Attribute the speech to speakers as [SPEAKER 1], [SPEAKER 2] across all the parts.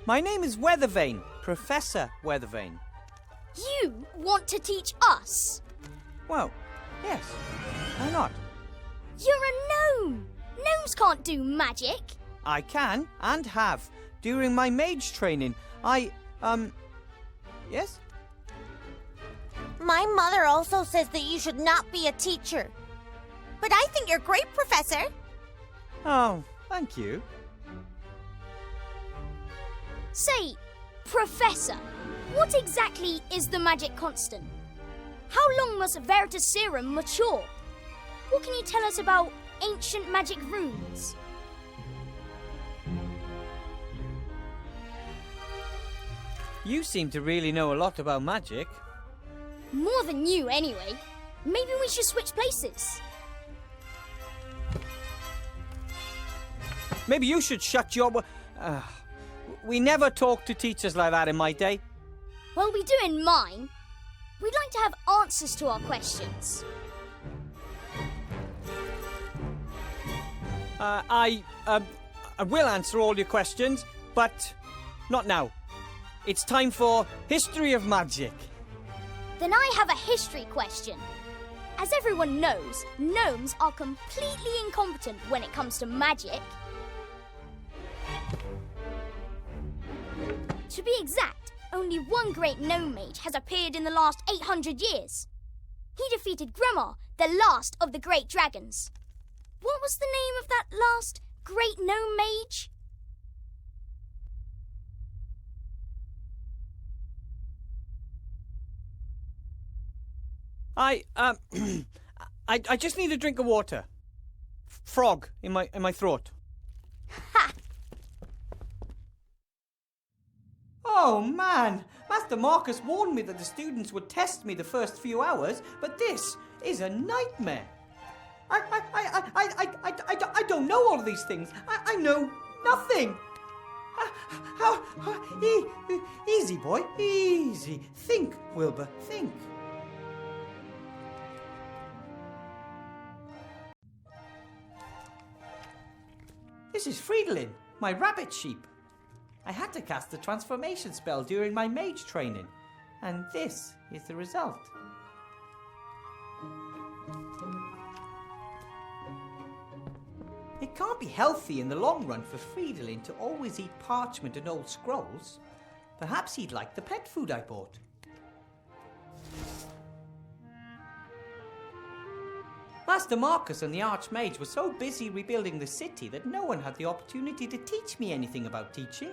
[SPEAKER 1] My name is Weathervane, Professor Weathervane.
[SPEAKER 2] You want to teach us?
[SPEAKER 1] Well, yes. Why not?
[SPEAKER 2] You're a gnome. Gnomes can't do magic.
[SPEAKER 1] I can, and have. During my mage training, Yes?
[SPEAKER 3] My mother also says that you should not be a teacher. But I think you're great, Professor.
[SPEAKER 1] Oh, thank you.
[SPEAKER 2] Say, Professor, what exactly is the magic constant? How long must Veritaserum mature? What can you tell us about ancient magic runes?
[SPEAKER 1] You seem to really know a lot about magic.
[SPEAKER 2] More than you, anyway. Maybe we should switch places.
[SPEAKER 1] Maybe you should shut your... we never talked to teachers like that in my day.
[SPEAKER 2] Well, we do in mine. We'd like to have answers to our questions.
[SPEAKER 1] I will answer all your questions, but not now. It's time for History of Magic.
[SPEAKER 2] Then I have a history question. As everyone knows, gnomes are completely incompetent when it comes to magic. To be exact, only one great gnome mage has appeared in the last 800 years. He defeated Gremar, the last of the great dragons. What was the name of that last great gnome mage?
[SPEAKER 1] I just need a drink of water. Frog in my throat.
[SPEAKER 2] Ha!
[SPEAKER 1] Oh man, Master Marcus warned me that the students would test me the first few hours, but this is a nightmare. I don't know all of these things. I know nothing. Easy, boy, easy. Think, Wilbur, think. This is Fridolin, my rabbit sheep. I had to cast the transformation spell during my mage training, and this is the result. It can't be healthy in the long run for Fridolin to always eat parchment and old scrolls. Perhaps he'd like the pet food I bought. Master Marcus and the Archmage were so busy rebuilding the city that no one had the opportunity to teach me anything about teaching.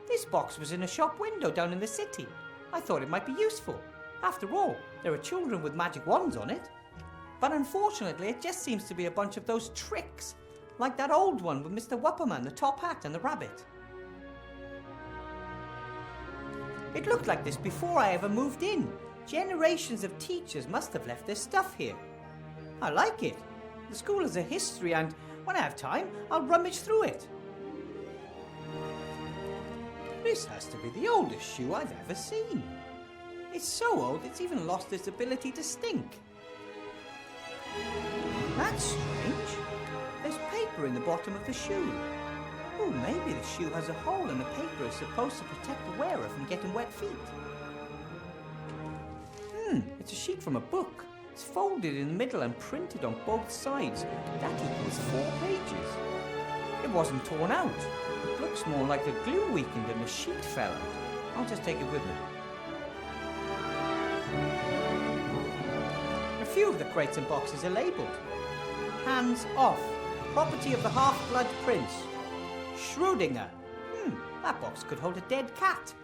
[SPEAKER 1] This box was in a shop window down in the city. I thought it might be useful. After all, there are children with magic wands on it. But unfortunately, it just seems to be a bunch of those tricks, like that old one with Mr. Wupperman, the top hat and the rabbit. It looked like this before I ever moved in. Generations of teachers must have left their stuff here. I like it. The school has a history, and when I have time, I'll rummage through it. This has to be the oldest shoe I've ever seen. It's so old it's even lost its ability to stink. That's strange. There's paper in the bottom of the shoe. Oh, maybe the shoe has a hole and the paper is supposed to protect the wearer from getting wet feet. It's a sheet from a book. It's folded in the middle and printed on both sides. That equals 4 pages. It wasn't torn out. It looks more like the glue weakened and the sheet fell out. I'll just take it with me. A few of the crates and boxes are labelled. Hands off. Property of the Half-Blood Prince. Schrödinger. That box could hold a dead cat.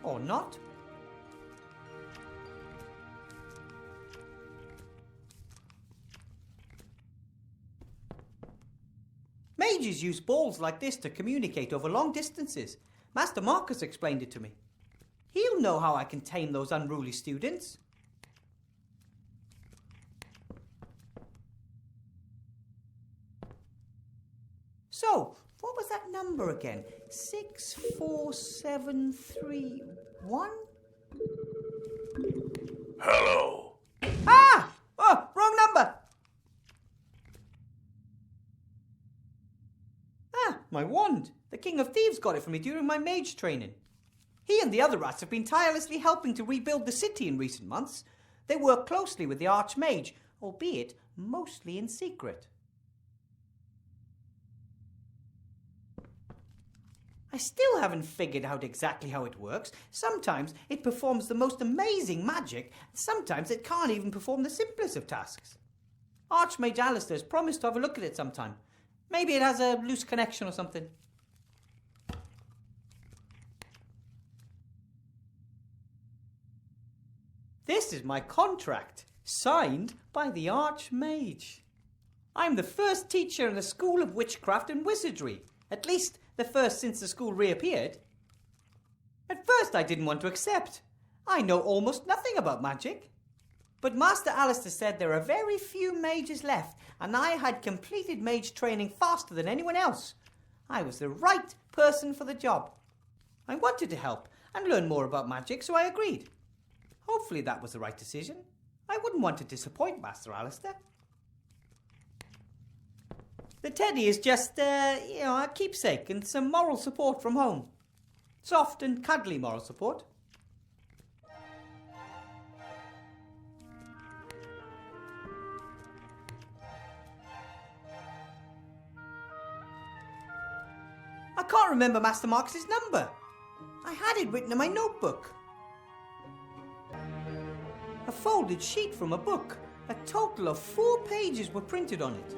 [SPEAKER 1] Or not. Mages use balls like this to communicate over long distances. Master Marcus explained it to me. He'll know how I can tame those unruly students. So, what was that number again? 64731?
[SPEAKER 4] Hello.
[SPEAKER 1] Ah! Oh, wrong number! My wand. The King of Thieves got it for me during my mage training. He and the other rats have been tirelessly helping to rebuild the city in recent months. They work closely with the Archmage, albeit mostly in secret. I still haven't figured out exactly how it works. Sometimes it performs the most amazing magic, and sometimes it can't even perform the simplest of tasks. Archmage Alistair has promised to have a look at it sometime. Maybe it has a loose connection or something. This is my contract, signed by the Archmage. I'm the first teacher in the School of Witchcraft and Wizardry, at least the first since the school reappeared. At first I didn't want to accept. I know almost nothing about magic. But Master Alistair said there are very few mages left, and I had completed mage training faster than anyone else. I was the right person for the job. I wanted to help and learn more about magic, so I agreed. Hopefully that was the right decision. I wouldn't want to disappoint Master Alistair. The teddy is just, a keepsake and some moral support from home. Soft and cuddly moral support. I can't remember Master Marcus's number. I had it written in my notebook. A folded sheet from a book. A total of 4 pages were printed on it.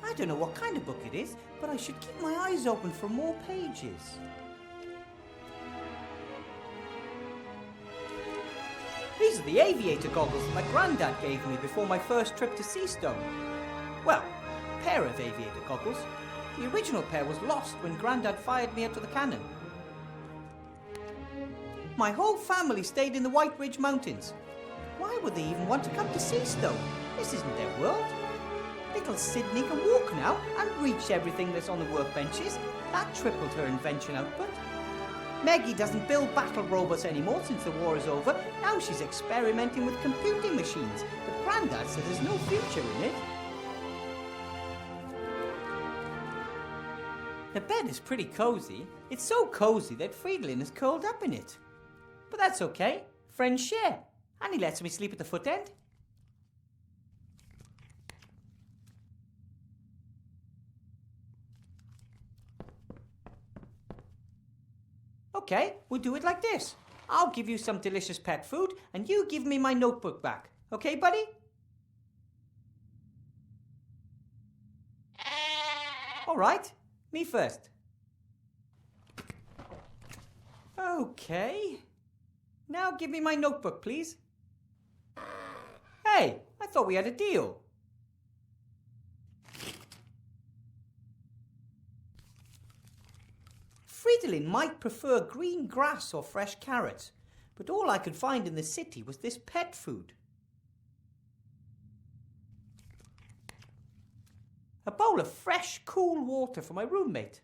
[SPEAKER 1] I don't know what kind of book it is, but I should keep my eyes open for more pages. These are the aviator goggles that my granddad gave me before my first trip to Seastone. Well, a pair of aviator goggles. The original pair was lost when Granddad fired me out of the cannon. My whole family stayed in the White Ridge Mountains. Why would they even want to come to Seastone? This isn't their world. Little Sydney can walk now and reach everything that's on the workbenches. That tripled her invention output. Meggie doesn't build battle robots anymore since the war is over. Now she's experimenting with computing machines. But Grandad says there's no future in it. The bed is pretty cozy. It's so cozy that Friedlin is curled up in it. But that's okay. Friends share. And he lets me sleep at the foot end. Okay, we'll do it like this. I'll give you some delicious pet food, and you give me my notebook back. Okay, buddy? All right, me first. Okay. Now give me my notebook, please. Hey, I thought we had a deal. Fridolin might prefer green grass or fresh carrots, but all I could find in the city was this pet food. A bowl of fresh, cool water for my roommate.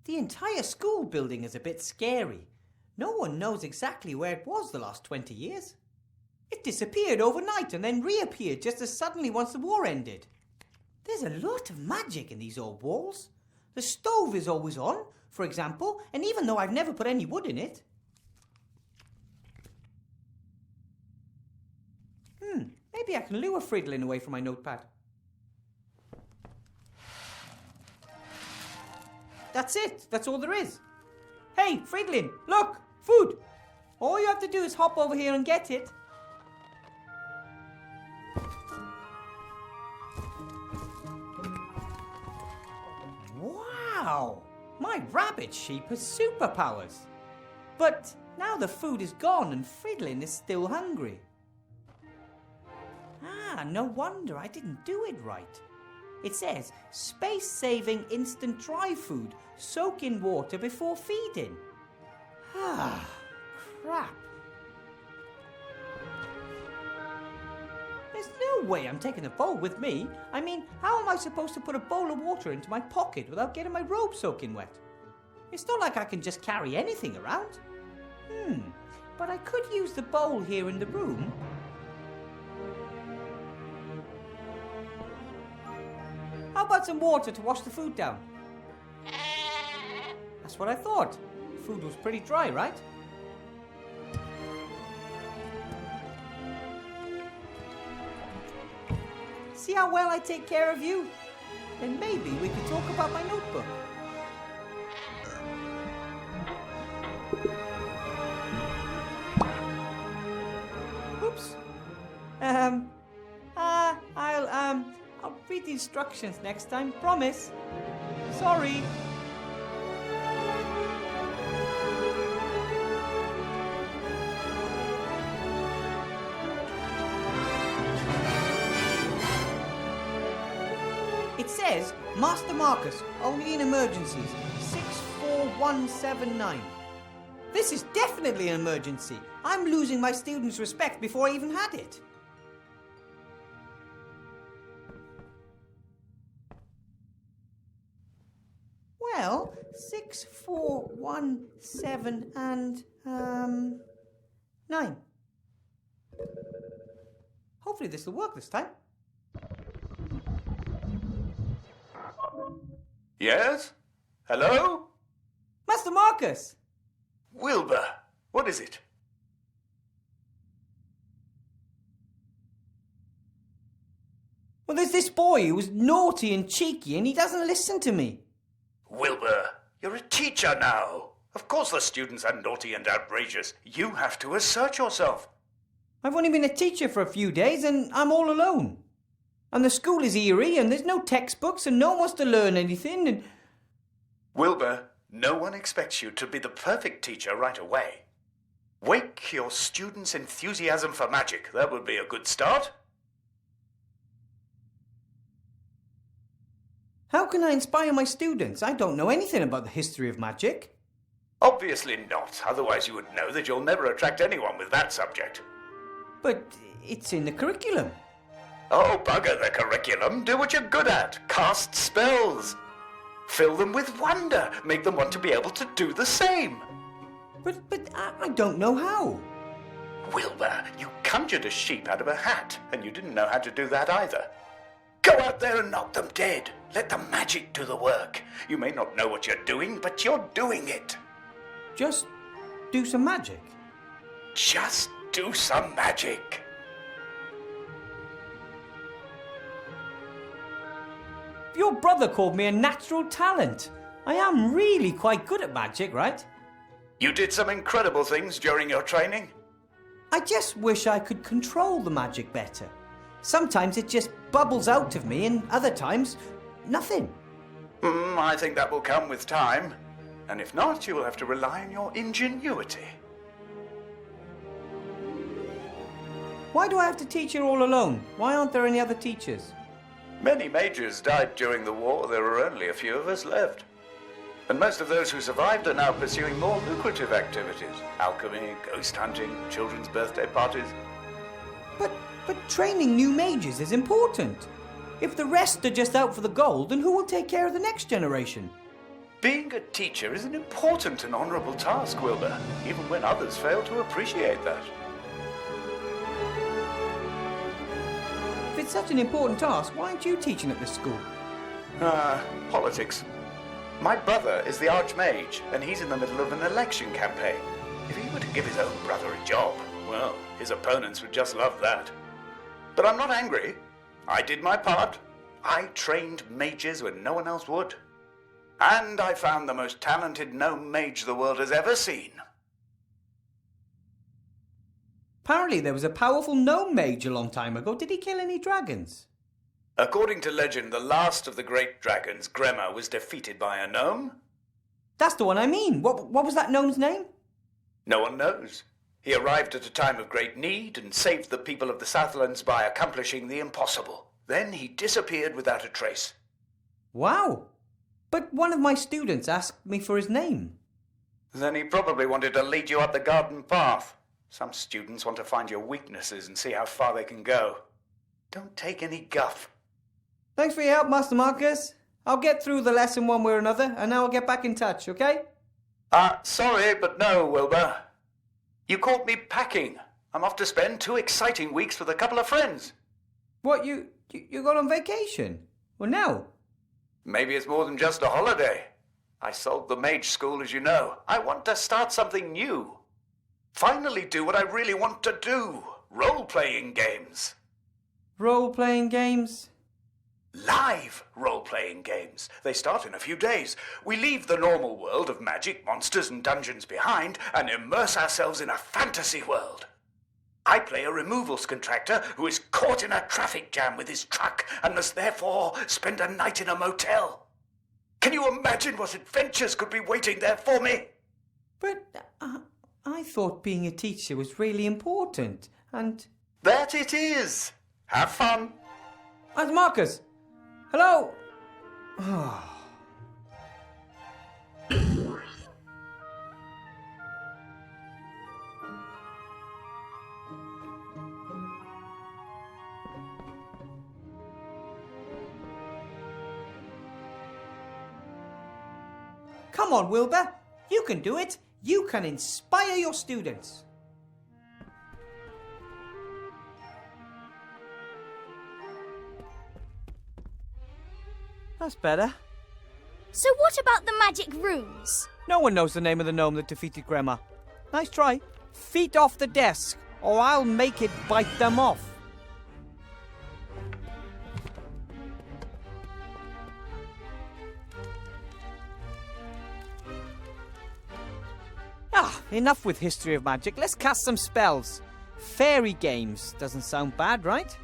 [SPEAKER 1] The entire school building is a bit scary. No one knows exactly where it was the last 20 years. It disappeared overnight and then reappeared just as suddenly once the war ended. There's a lot of magic in these old walls. The stove is always on, for example, and even though I've never put any wood in it. Maybe I can lure Fridolin away from my notepad. That's it. That's all there is. Hey, Fridolin, look! Food! All you have to do is hop over here and get it. Wow! My rabbit sheep has superpowers. But now the food is gone and Fridolin is still hungry. Ah, no wonder I didn't do it right. It says, space-saving instant dry food. Soak in water before feeding. Ah, crap. There's no way I'm taking the bowl with me. I mean, how am I supposed to put a bowl of water into my pocket without getting my robe soaking wet? It's not like I can just carry anything around. But I could use the bowl here in the room. How about some water to wash the food down? That's what I thought. Food was pretty dry, right? See how well I take care of you? Then maybe we could talk about my notebook. Oops. I'll read the instructions next time, promise. Sorry. It says, Master Marcus, only in emergencies, 64179. This is definitely an emergency. I'm losing my students' respect before I even had it. Well, 64179 and, 9. Hopefully this will work this time.
[SPEAKER 4] Yes? Hello?
[SPEAKER 1] Master Marcus!
[SPEAKER 4] Wilbur, what is it?
[SPEAKER 1] Well, there's this boy who's naughty and cheeky and he doesn't listen to me.
[SPEAKER 4] Wilbur, you're a teacher now. Of course the students are naughty and outrageous. You have to assert yourself.
[SPEAKER 1] I've only been a teacher for a few days and I'm all alone. And the school is eerie and there's no textbooks and no one wants to learn anything and...
[SPEAKER 4] Wilbur, no one expects you to be the perfect teacher right away. Wake your students' enthusiasm for magic. That would be a good start.
[SPEAKER 1] How can I inspire my students? I don't know anything about the history of magic.
[SPEAKER 4] Obviously not. Otherwise you would know that you'll never attract anyone with that subject.
[SPEAKER 1] But it's in the curriculum.
[SPEAKER 4] Oh, bugger the curriculum. Do what you're good at. Cast spells. Fill them with wonder. Make them want to be able to do the same.
[SPEAKER 1] But I don't know how.
[SPEAKER 4] Wilbur, you conjured a sheep out of a hat, and you didn't know how to do that either. Go out there and knock them dead. Let the magic do the work. You may not know what you're doing, but you're doing it.
[SPEAKER 1] Just do some magic.
[SPEAKER 4] Just do some magic.
[SPEAKER 1] Your brother called me a natural talent. I am really quite good at magic, right?
[SPEAKER 4] You did some incredible things during your training.
[SPEAKER 1] I just wish I could control the magic better. Sometimes it just bubbles out of me and other times, nothing.
[SPEAKER 4] I think that will come with time. And if not, you will have to rely on your ingenuity.
[SPEAKER 1] Why do I have to teach here all alone? Why aren't there any other teachers?
[SPEAKER 4] Many mages died during the war. There are only a few of us left. And most of those who survived are now pursuing more lucrative activities. Alchemy, ghost hunting, children's birthday parties.
[SPEAKER 1] But training new mages is important. If the rest are just out for the gold, then who will take care of the next generation?
[SPEAKER 4] Being a teacher is an important and honourable task, Wilbur, even when others fail to appreciate that.
[SPEAKER 1] If it's such an important task, why aren't you teaching at this school?
[SPEAKER 4] Politics. My brother is the Archmage, and he's in the middle of an election campaign. If he were to give his own brother a job, well, his opponents would just love that. But I'm not angry. I did my part. I trained mages when no one else would. And I found the most talented gnome mage the world has ever seen.
[SPEAKER 1] Apparently there was a powerful gnome mage a long time ago. Did he kill any dragons?
[SPEAKER 4] According to legend, the last of the great dragons, Gremma, was defeated by a gnome.
[SPEAKER 1] That's the one I mean. What was that gnome's name?
[SPEAKER 4] No one knows. He arrived at a time of great need and saved the people of the Southlands by accomplishing the impossible. Then he disappeared without a trace.
[SPEAKER 1] Wow. But one of my students asked me for his name.
[SPEAKER 4] Then he probably wanted to lead you up the garden path. Some students want to find your weaknesses and see how far they can go. Don't take any guff.
[SPEAKER 1] Thanks for your help, Master Marcus. I'll get through the lesson one way or another, and now I'll get back in touch, okay?
[SPEAKER 4] Sorry, but no, Wilbur. You caught me packing. I'm off to spend 2 exciting weeks with a couple of friends.
[SPEAKER 1] What, you got on vacation? Well, now?
[SPEAKER 4] Maybe it's more than just a holiday. I sold the mage school, as you know. I want to start something new. Finally do what I really want to do. Role-playing games.
[SPEAKER 1] Role-playing games?
[SPEAKER 4] Live role-playing games. They start in a few days. We leave the normal world of magic, monsters and dungeons behind and immerse ourselves in a fantasy world. I play a removals contractor who is caught in a traffic jam with his truck and must therefore spend a night in a motel. Can you imagine what adventures could be waiting there for me?
[SPEAKER 1] But I thought being a teacher was really important, and...
[SPEAKER 4] That it is. Have fun.
[SPEAKER 1] Aunt Marcus! Hello! Come on, Wilbur. You can do it. You can inspire your students. That's better.
[SPEAKER 2] So what about the magic runes?
[SPEAKER 1] No one knows the name of the gnome that defeated Grandma. Nice try. Feet off the desk, or I'll make it bite them off. Enough with history of magic. Let's cast some spells. Fairy games doesn't sound bad, right?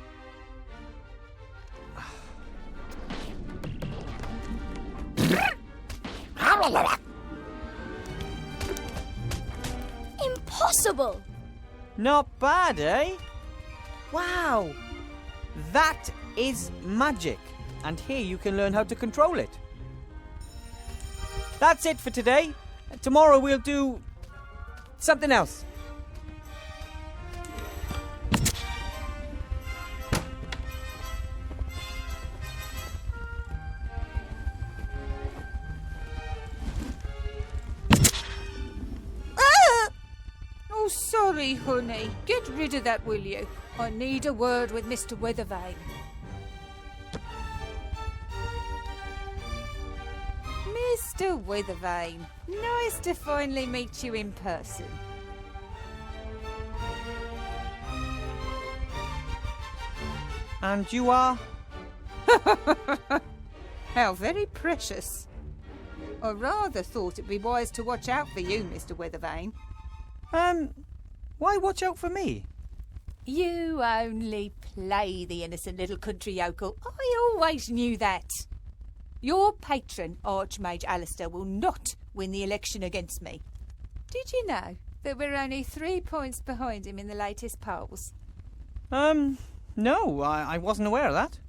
[SPEAKER 2] Impossible!
[SPEAKER 1] Not bad, eh? Wow! That is magic. And here you can learn how to control it. That's it for today. Tomorrow we'll do... something else.
[SPEAKER 5] Oh, sorry, honey. Get rid of that, will you? I need a word with Mr. Weathervane. Mr. Weathervane, nice to finally meet you in person.
[SPEAKER 1] And you are?
[SPEAKER 5] How very precious. I rather thought it'd be wise to watch out for you, Mr. Weathervane.
[SPEAKER 1] Why watch out for me?
[SPEAKER 5] You only play the innocent little country yokel. I always knew that. Your patron, Archmage Alistair, will not win the election against me. Did you know that we're only 3 points behind him in the latest polls?
[SPEAKER 1] No, I wasn't aware of that.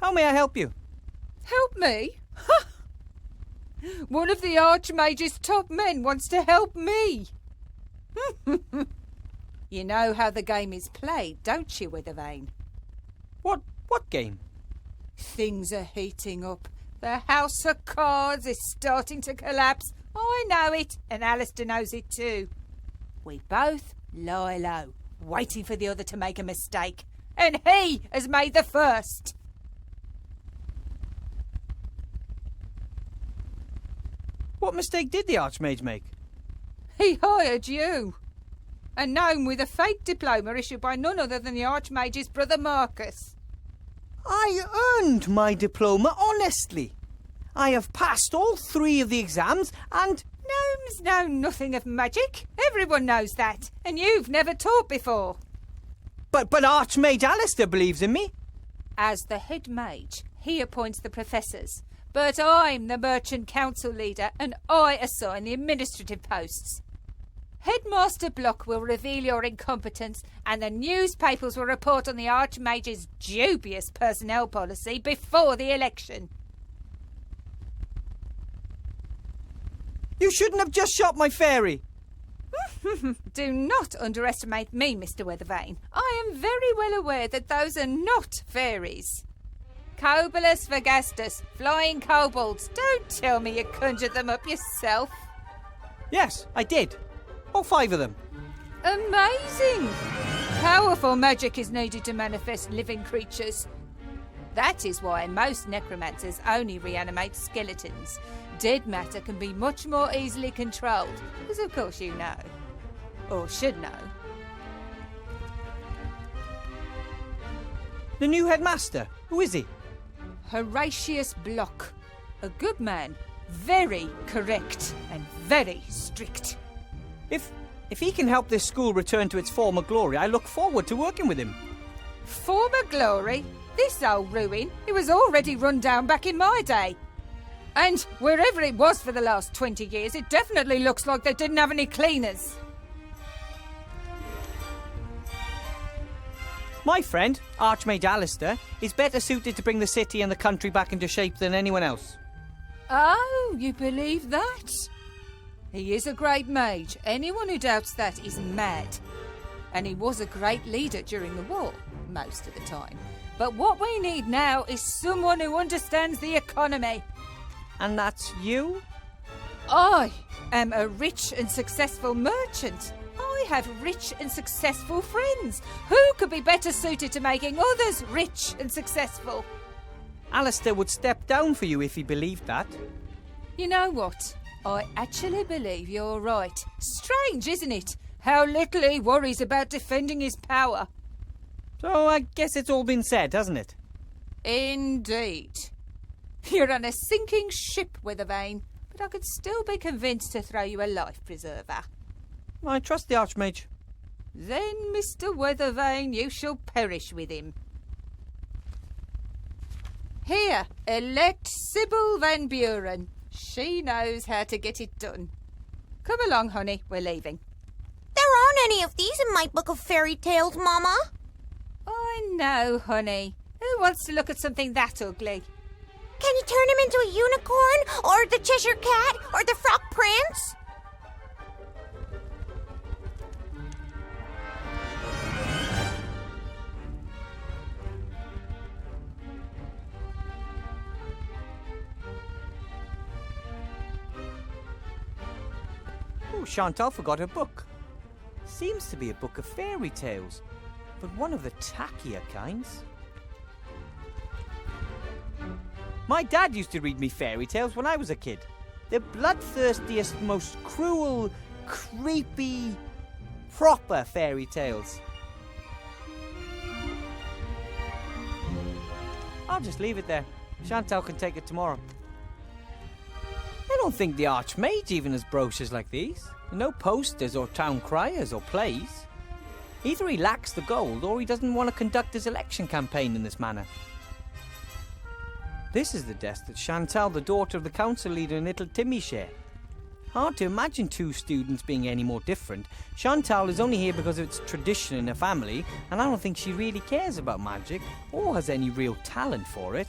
[SPEAKER 1] How may I help you?
[SPEAKER 5] Help me? Ha! One of the Archmage's top men wants to help me. You know how the game is played, don't you, Weathervane?
[SPEAKER 1] What game?
[SPEAKER 5] Things are heating up. The House of Cards is starting to collapse. I know it, and Alistair knows it too. We both lie low, waiting for the other to make a mistake. And he has made the first.
[SPEAKER 1] What mistake did the Archmage make?
[SPEAKER 5] He hired you. A gnome with a fake diploma issued by none other than the Archmage's brother Marcus.
[SPEAKER 1] I earned my diploma honestly. I have passed all 3 of the exams and...
[SPEAKER 5] Gnomes know nothing of magic. Everyone knows that. And you've never taught before.
[SPEAKER 1] But Archmage Alistair believes in me.
[SPEAKER 5] As the head mage, he appoints the professors. But I'm the merchant council leader and I assign the administrative posts. Headmaster Block will reveal your incompetence and the newspapers will report on the Archmage's dubious personnel policy before the election.
[SPEAKER 1] You shouldn't have just shot my fairy.
[SPEAKER 5] Do not underestimate me, Mr. Weathervane. I am very well aware that those are not fairies. Cobolus Vergastus, flying kobolds. Don't tell me you conjured them up yourself.
[SPEAKER 1] Yes, I did. All 5 of them.
[SPEAKER 5] Amazing! Powerful magic is needed to manifest living creatures. That is why most necromancers only reanimate skeletons. Dead matter can be much more easily controlled, as of course you know. Or should know.
[SPEAKER 1] The new headmaster. Who is he?
[SPEAKER 5] Horatius Block. A good man. Very correct and very strict.
[SPEAKER 1] If he can help this school return to its former glory, I look forward to working with him.
[SPEAKER 5] Former glory? This old ruin, it was already run down back in my day. And wherever it was for the last 20 years, it definitely looks like they didn't have any cleaners.
[SPEAKER 1] My friend, Archmage Alistair, is better suited to bring the city and the country back into shape than anyone else.
[SPEAKER 5] Oh, you believe that? He is a great mage. Anyone who doubts that is mad. And he was a great leader during the war, most of the time. But what we need now is someone who understands the economy.
[SPEAKER 1] And that's you?
[SPEAKER 5] I am a rich and successful merchant. I have rich and successful friends. Who could be better suited to making others rich and successful?
[SPEAKER 1] Alistair would step down for you if he believed that.
[SPEAKER 5] You know what? I actually believe you're right. Strange, isn't it? How little he worries about defending his power.
[SPEAKER 1] So I guess it's all been said, hasn't it?
[SPEAKER 5] Indeed. You're on a sinking ship, Withervane, but I could still be convinced to throw you a life preserver.
[SPEAKER 1] I trust the Archmage.
[SPEAKER 5] Then, Mr. Withervane, you shall perish with him. Here, elect Sybil Van Buren. She knows how to get it done. Come along, honey, we're leaving.
[SPEAKER 3] There aren't any of these in my book of fairy tales, Mama.
[SPEAKER 5] I know, honey. Who wants to look at something that ugly?
[SPEAKER 3] Can you turn him into a unicorn, or the Cheshire Cat, or the Frog Prince?
[SPEAKER 1] Oh, Chantal forgot her book. Seems to be a book of fairy tales, but one of the tackier kinds. My dad used to read me fairy tales when I was a kid. The bloodthirstiest, most cruel, creepy, proper fairy tales. I'll just leave it there. Chantal can take it tomorrow. I don't think the Archmage even has brochures like these. No posters or town criers or plays. Either he lacks the gold or he doesn't want to conduct his election campaign in this manner. This is the desk that Chantal, the daughter of the council leader, and little Timmy share. Hard to imagine two students being any more different. Chantal is only here because of its tradition in her family, and I don't think she really cares about magic or has any real talent for it.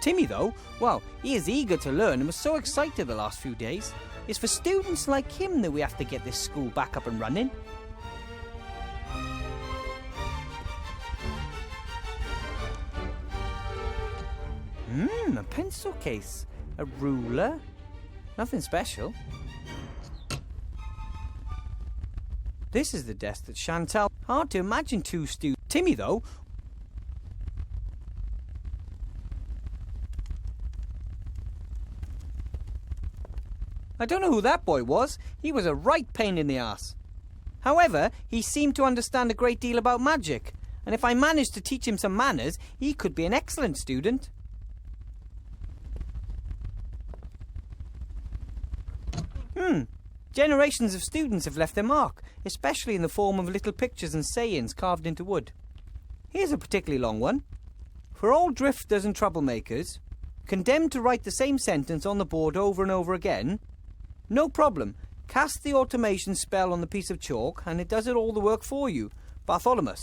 [SPEAKER 1] Timmy, though, well, he is eager to learn and was so excited the last few days. It's for students like him that we have to get this school back up and running. A pencil case, a ruler, nothing special. This is the desk that Chantal. Hard to imagine two students. Timmy, though. I don't know who that boy was. He was a right pain in the ass. However, he seemed to understand a great deal about magic, and if I managed to teach him some manners, he could be an excellent student. Generations of students have left their mark, especially in the form of little pictures and sayings carved into wood. Here's a particularly long one. For all drifters and troublemakers, condemned to write the same sentence on the board over and over again, no problem. Cast the automation spell on the piece of chalk and it does it all the work for you. Bartholomew.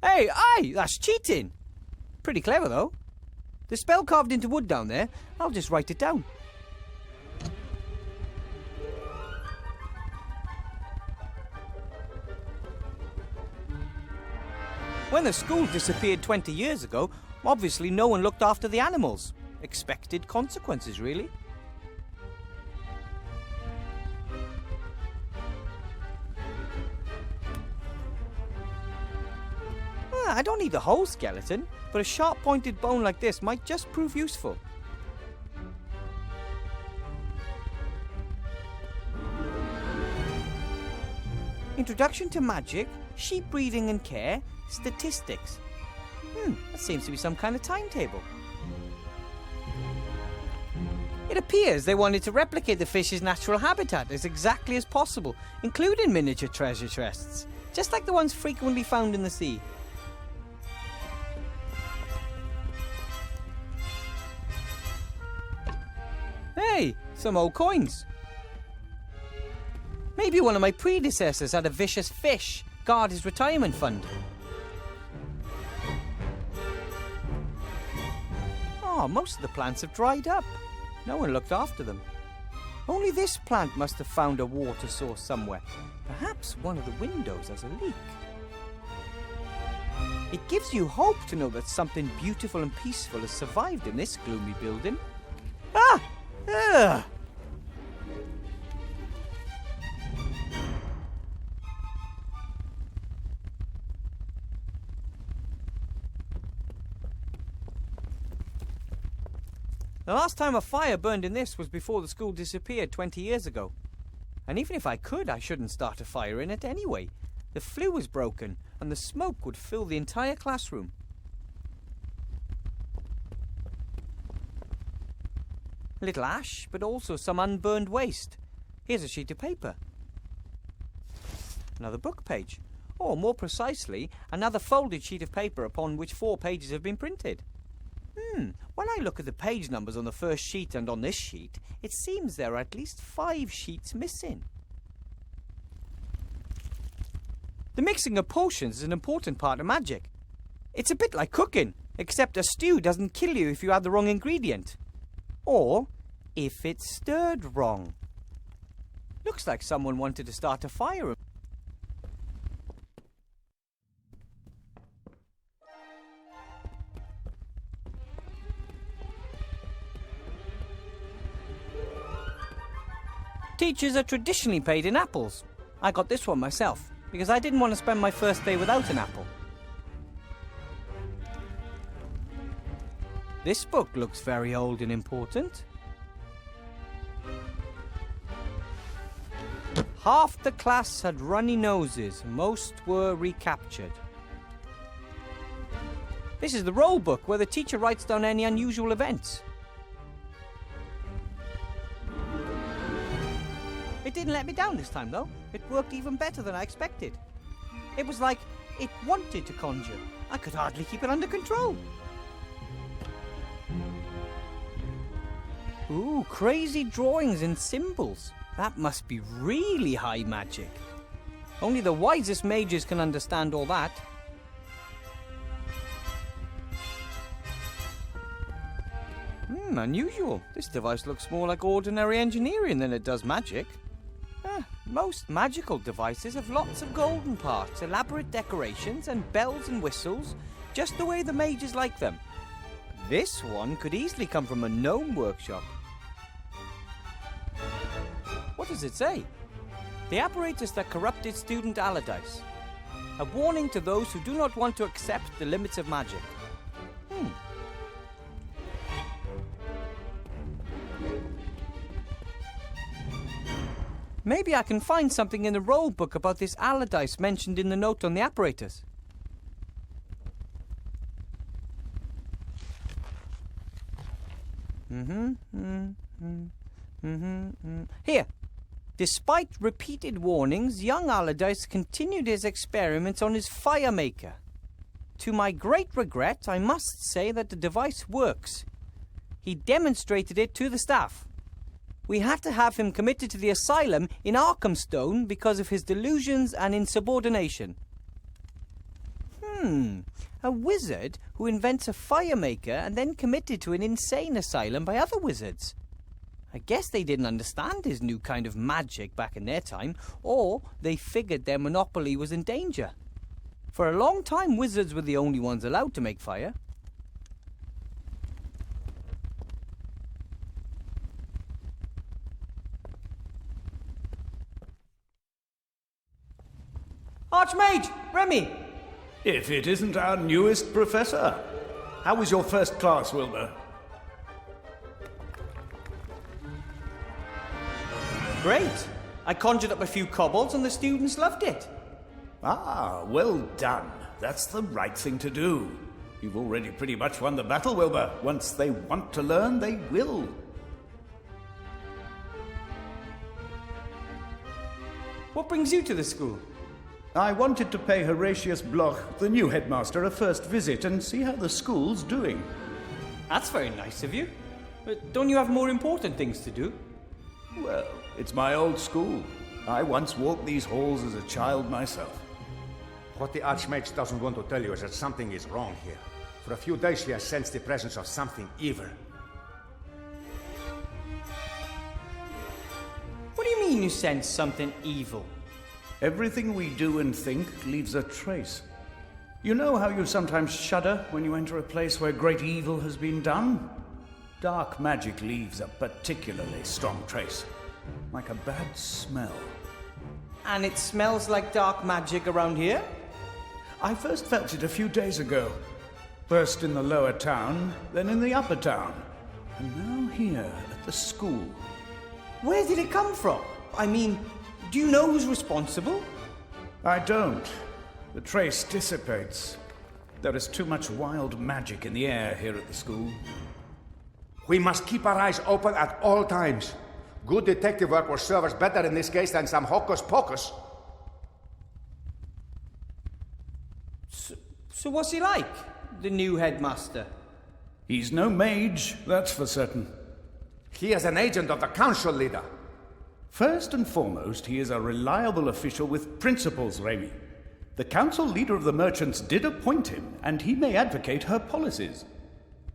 [SPEAKER 1] Hey, aye, that's cheating. Pretty clever, though. The spell carved into wood down there, I'll just write it down. When the school disappeared 20 years ago, obviously no one looked after the animals. Expected consequences, really. I don't need the whole skeleton, but a sharp-pointed bone like this might just prove useful. Introduction to magic, sheep breeding and care, statistics. That seems to be some kind of timetable. It appears they wanted to replicate the fish's natural habitat as exactly as possible, including miniature treasure chests, just like the ones frequently found in the sea. Hey, some old coins. Maybe one of my predecessors had a vicious fish guard his retirement fund. Oh, most of the plants have dried up. No one looked after them. Only this plant must have found a water source somewhere. Perhaps one of the windows has a leak. It gives you hope to know that something beautiful and peaceful has survived in this gloomy building. Ah! Ugh! The last time a fire burned in this was before the school disappeared 20 years ago. And even if I could, I shouldn't start a fire in it anyway. The flue was broken, and the smoke would fill the entire classroom. A little ash, but also some unburned waste. Here's a sheet of paper. Another book page. Or, more precisely, another folded sheet of paper upon which 4 pages have been printed. When I look at the page numbers on the first sheet and on this sheet, it seems there are at least 5 sheets missing. The mixing of potions is an important part of magic. It's a bit like cooking, except a stew doesn't kill you if you add the wrong ingredient. Or if it's stirred wrong. Looks like someone wanted to start a fire. Teachers are traditionally paid in apples. I got this one myself, because I didn't want to spend my first day without an apple. This book looks very old and important. Half the class had runny noses, most were recaptured. This is the roll book where the teacher writes down any unusual events. It didn't let me down this time, though. It worked even better than I expected. It was like it wanted to conjure. I could hardly keep it under control. Ooh, crazy drawings and symbols. That must be really high magic. Only the wisest mages can understand all that. Unusual. This device looks more like ordinary engineering than it does magic. Most magical devices have lots of golden parts, elaborate decorations, and bells and whistles, just the way the mages like them. This one could easily come from a gnome workshop. What does it say? The apparatus that corrupted student Allardyce. A warning to those who do not want to accept the limits of magic. Maybe I can find something in the roll book about this Allardyce mentioned in the note on the apparatus. Here. Despite repeated warnings, young Allardyce continued his experiments on his fire maker. To my great regret, I must say that the device works. He demonstrated it to the staff. We had to have him committed to the asylum in Arkhamstone because of his delusions and insubordination. A wizard who invents a fire maker and then committed to an insane asylum by other wizards. I guess they didn't understand his new kind of magic back in their time, or they figured their monopoly was in danger. For a long time, wizards were the only ones allowed to make fire. Archmage! Remy!
[SPEAKER 4] If it isn't our newest professor. How was your first class, Wilbur?
[SPEAKER 1] Great. I conjured up a few kobolds and the students loved it.
[SPEAKER 4] Ah, well done. That's the right thing to do. You've already pretty much won the battle, Wilbur. Once they want to learn, they will.
[SPEAKER 1] What brings you to the school?
[SPEAKER 4] I wanted to pay Horatius Bloch, the new headmaster, a first visit and see how the school's doing.
[SPEAKER 1] That's very nice of you. But don't you have more important things to do?
[SPEAKER 4] Well, it's my old school. I once walked these halls as a child myself.
[SPEAKER 6] What the Archmage doesn't want to tell you is that something is wrong here. For a few days he has sensed the presence of something evil.
[SPEAKER 1] What do you mean you sense something evil?
[SPEAKER 4] Everything we do and think leaves a trace. You know how you sometimes shudder when you enter a place where great evil has been done? Dark magic leaves a particularly strong trace, like a bad smell.
[SPEAKER 1] And it smells like dark magic around here?
[SPEAKER 4] I first felt it a few days ago. First in the lower town, then in the upper town, and now here at the school.
[SPEAKER 1] Where did it come from? I mean, do you know who's responsible?
[SPEAKER 4] I don't. The trace dissipates. There is too much wild magic in the air here at the school.
[SPEAKER 6] We must keep our eyes open at all times. Good detective work will serve us better in this case than some hocus pocus.
[SPEAKER 1] So what's he like, the new headmaster?
[SPEAKER 4] He's no mage, that's for certain.
[SPEAKER 6] He is an agent of the council leader.
[SPEAKER 4] First and foremost, he is a reliable official with principles, Remy. The council leader of the merchants did appoint him, and he may advocate her policies.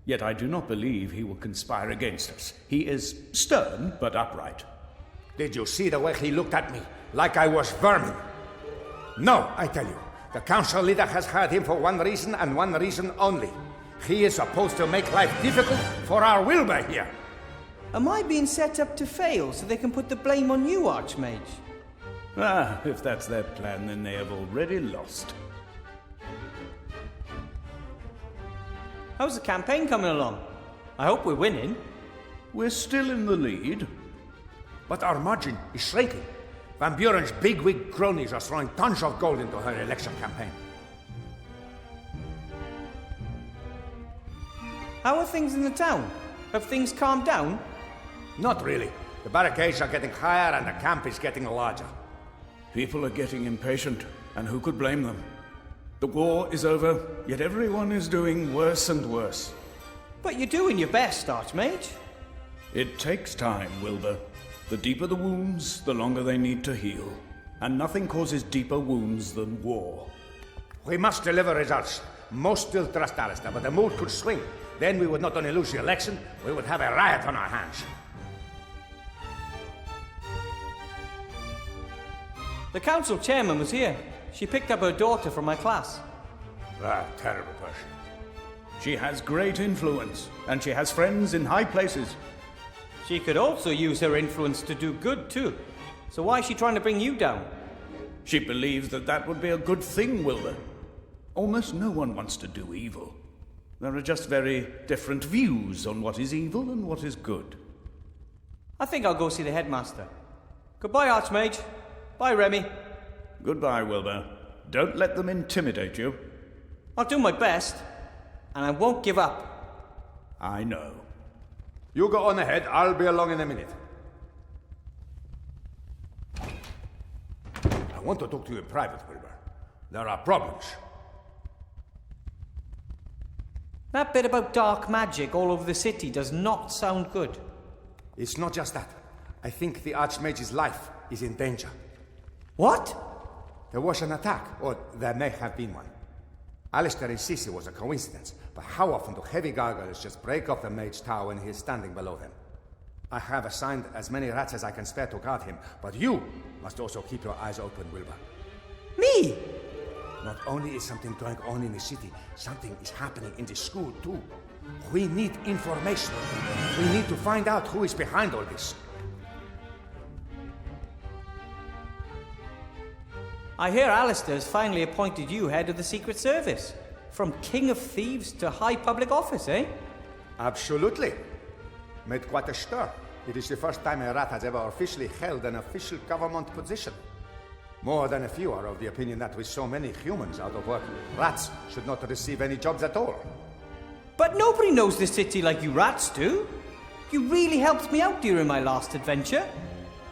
[SPEAKER 4] Yet I do not believe he will conspire against us. He is stern, but upright.
[SPEAKER 6] Did you see the way he looked at me? Like I was vermin. No, I tell you. The council leader has hired him for one reason and one reason only. He is supposed to make life difficult for our Wilbur here.
[SPEAKER 1] Am I being set up to fail so they can put the blame on you, Archmage?
[SPEAKER 4] Ah, if that's their plan, then they have already lost.
[SPEAKER 1] How's the campaign coming along? I hope we're winning.
[SPEAKER 4] We're still in the lead.
[SPEAKER 6] But our margin is shrinking. Van Buren's bigwig cronies are throwing tons of gold into her election campaign.
[SPEAKER 1] How are things in the town? Have things calmed down?
[SPEAKER 6] Not really. The barricades are getting higher and the camp is getting larger.
[SPEAKER 4] People are getting impatient, and who could blame them? The war is over, yet everyone is doing worse and worse.
[SPEAKER 1] But you're doing your best, Archmage.
[SPEAKER 4] It takes time, Wilbur. The deeper the wounds, the longer they need to heal. And nothing causes deeper wounds than war.
[SPEAKER 6] We must deliver results. Most still trust Alistair, but the mood could swing. Then we would not only lose the election, we would have a riot on our hands.
[SPEAKER 1] The council chairman was here. She picked up her daughter from my class.
[SPEAKER 6] Ah, terrible person.
[SPEAKER 4] She has great influence, and she has friends in high places.
[SPEAKER 1] She could also use her influence to do good, too. So why is she trying to bring you down?
[SPEAKER 4] She believes that that would be a good thing, Wilbur. Almost no one wants to do evil. There are just very different views on what is evil and what is good.
[SPEAKER 1] I think I'll go see the headmaster. Goodbye, Archmage. Bye, Remy.
[SPEAKER 4] Goodbye, Wilbur. Don't let them intimidate you.
[SPEAKER 1] I'll do my best, and I won't give up.
[SPEAKER 4] I know.
[SPEAKER 6] You go on ahead, I'll be along in a minute. I want to talk to you in private, Wilbur. There are problems.
[SPEAKER 1] That bit about dark magic all over the city does not sound good.
[SPEAKER 6] It's not just that. I think the Archmage's life is in danger.
[SPEAKER 1] What?
[SPEAKER 6] There was an attack, or there may have been one. Alistair insists it was a coincidence, but how often do heavy gargoyles just break off the mage tower when he is standing below them? I have assigned as many rats as I can spare to guard him, but you must also keep your eyes open, Wilbur.
[SPEAKER 1] Me?
[SPEAKER 6] Not only is something going on in the city, something is happening in the school too. We need information. We need to find out who is behind all this.
[SPEAKER 1] I hear Alistair's finally appointed you head of the Secret Service. From King of Thieves to high public office, eh?
[SPEAKER 6] Absolutely. Made quite a stir. It is the first time a rat has ever officially held an official government position. More than a few are of the opinion that with so many humans out of work, rats should not receive any jobs at all.
[SPEAKER 1] But nobody knows the city like you rats do. You really helped me out during my last adventure.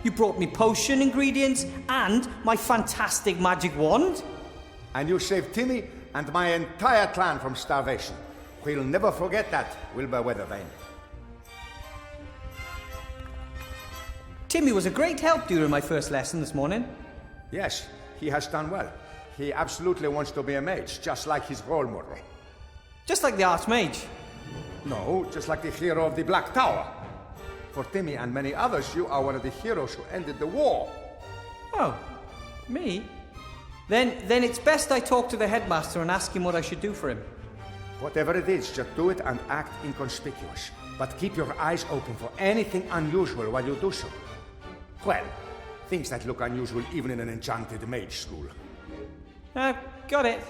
[SPEAKER 1] You brought me potion ingredients and my fantastic magic wand.
[SPEAKER 6] And you saved Timmy and my entire clan from starvation. We'll never forget that, Wilbur Weathervane.
[SPEAKER 1] Timmy was a great help during my first lesson this morning.
[SPEAKER 6] Yes, he has done well. He absolutely wants to be a mage, just like his role model.
[SPEAKER 1] Just like the Archmage.
[SPEAKER 6] No, just like the hero of the Black Tower. For Timmy and many others, you are one of the heroes who ended the war.
[SPEAKER 1] Oh, me? Then it's best I talk to the headmaster and ask him what I should do for him.
[SPEAKER 6] Whatever it is, just do it and act inconspicuous. But keep your eyes open for anything unusual while you do so. Well, things that look unusual even in an enchanted mage school.
[SPEAKER 1] Got it.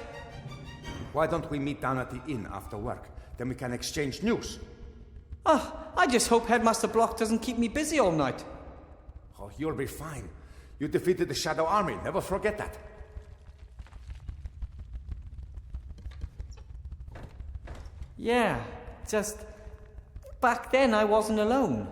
[SPEAKER 6] Why don't we meet down at the inn after work? Then we can exchange news.
[SPEAKER 1] Oh, I just hope Headmaster Block doesn't keep me busy all night.
[SPEAKER 6] Oh, you'll be fine. You defeated the Shadow Army, never forget that.
[SPEAKER 1] Yeah, just back then I wasn't alone.